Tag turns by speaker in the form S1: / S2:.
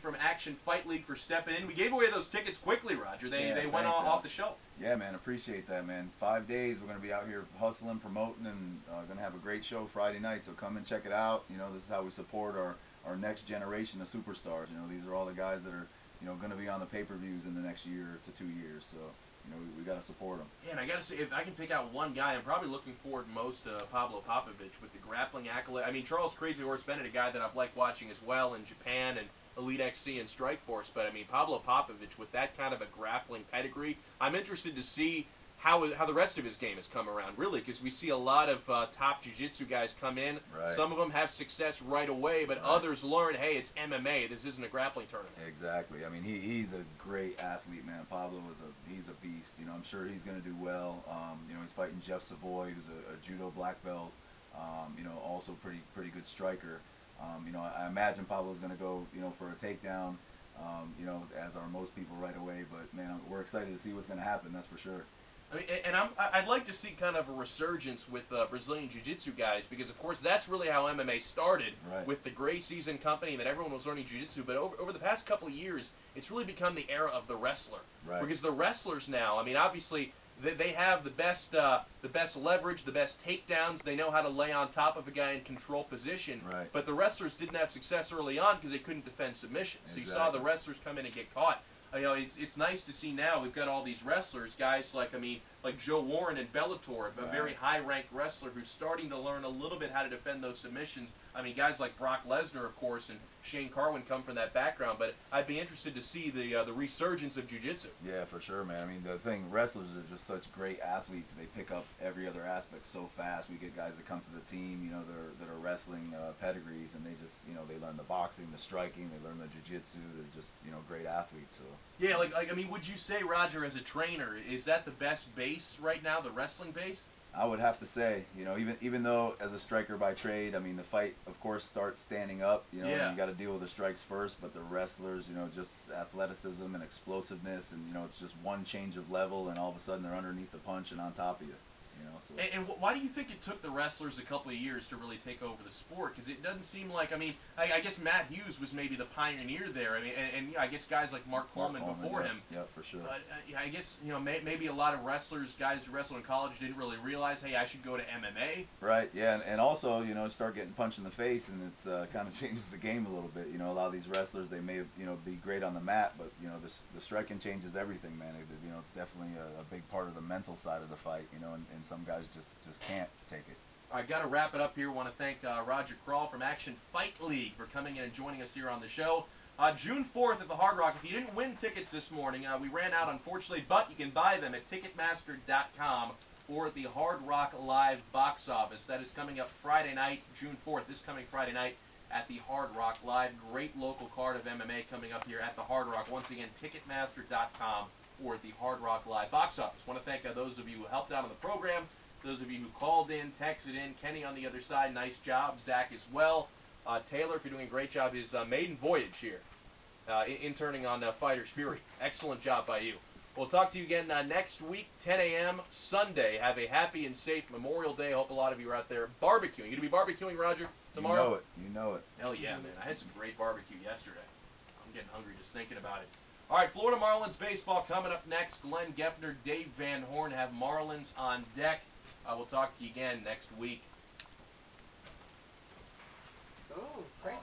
S1: from Action Fight League for stepping in. We gave away those tickets quickly, Roger. They went off the shelf.
S2: Yeah, man, appreciate that, man. 5 days, we're going to be out here hustling, promoting, and going to have a great show Friday night. So come and check it out. You know, this is how we support our next generation of superstars. You know, these are all the guys that are, you know, going to be on the pay-per-views in the next year to 2 years. So, you know, we got to support them.
S1: Yeah, and I got to say, if I can pick out one guy, I'm probably looking forward most to Pablo Popovitch with the grappling accolade. I mean, Charles Krazy Horse Bennett, a guy that I've liked watching as well in Japan and Elite XC and Strikeforce, but I mean, Pablo Popovitch with that kind of a grappling pedigree, I'm interested to see how the rest of his game has come around, really, because we see a lot of top jiu-jitsu guys come in.
S2: Right.
S1: Some of them have success right away, but others learn, hey, it's MMA. This isn't a grappling tournament.
S2: Exactly. I mean, he's a great athlete, man. Pablo he's a beast. You know, I'm sure he's going to do well. You know, he's fighting Jeff Savoy, who's a judo black belt. You know, also pretty good striker. You know, I imagine Pablo's going to go, you know, for a takedown. You know, as are most people right away. But man, we're excited to see what's going to happen. That's for sure.
S1: I mean, and I'd like to see kind of a resurgence with Brazilian Jiu-Jitsu guys, because of course that's really how MMA started, with the Gracies and company, that everyone was learning Jiu-Jitsu. But over the past couple of years, it's really become the era of the wrestler, because the wrestlers now, I mean, obviously they have the best leverage, the best takedowns. They know how to lay on top of a guy in control position. But the wrestlers didn't have success early on because they couldn't defend submissions. So you saw the wrestlers come in and get caught. You know, it's nice to see now we've got all these wrestlers, guys like Joe Warren and Villaforts, a very high-ranked wrestler who's starting to learn a little bit how to defend those submissions. I mean, guys like Brock Lesnar, of course, and Shane Carwin come from that background, but I'd be interested to see the resurgence of jiu-jitsu.
S2: Yeah, for sure, man. I mean, the thing, wrestlers are just such great athletes. They pick up every other aspect so fast. We get guys that come to the team, you know, that are wrestling pedigrees, and they just, you know, they learn the boxing, the striking, they learn the jiu-jitsu. They're just, you know, great athletes. So.
S1: Yeah, I mean, would you say, Roger, as a trainer, is that the best base right now, the wrestling base?
S2: I would have to say, you know, even though as a striker by trade, I mean, the fight, of course, starts standing up, you know, and you got to deal with the strikes first, but the wrestlers, you know, just athleticism and explosiveness, and, you know, it's just one change of level, and all of a sudden they're underneath the punch and on top of you. You know, so.
S1: And why do you think it took the wrestlers a couple of years to really take over the sport? Because it doesn't seem like, I mean, I guess Matt Hughes was maybe the pioneer there. I mean, and you know, I guess guys like Mark Coleman before him.
S2: Yeah, for sure.
S1: But I guess, you know, maybe a lot of wrestlers, guys who wrestled in college, didn't really realize, hey, I should go to MMA.
S2: Right. Yeah, and also, you know, start getting punched in the face, and it kind of changes the game a little bit. You know, a lot of these wrestlers, they may, you know, be great on the mat, but you know, the striking changes everything, man. You know, it's definitely a big part of the mental side of the fight. You know, and some guys just can't take it.
S1: All right, got to wrap it up here. Want to thank Roger Kral from Action Fight League for coming in and joining us here on the show. June 4th at the Hard Rock. If you didn't win tickets this morning, we ran out, unfortunately, but you can buy them at Ticketmaster.com or at the Hard Rock Live box office. That is coming up Friday night, June 4th, this coming Friday night at the Hard Rock Live. Great local card of MMA coming up here at the Hard Rock. Once again, Ticketmaster.com or at the Hard Rock Live box office. Want to thank those of you who helped out on the program. Those of you who called in, texted in, Kenny on the other side, nice job. Zach as well. Taylor, for doing a great job, his maiden voyage here, interning on Fighter's Fury. Excellent job by you. We'll talk to you again next week, 10 a.m. Sunday. Have a happy and safe Memorial Day. I hope a lot of you are out there barbecuing. You going to be barbecuing, Roger, tomorrow?
S2: You know it. You know it.
S1: Hell yeah, man. I had some great barbecue yesterday. I'm getting hungry just thinking about it. All right, Florida Marlins baseball coming up next. Glenn Geffner, Dave Van Horn have Marlins on deck. We'll talk to you again next week.
S3: Oh, great.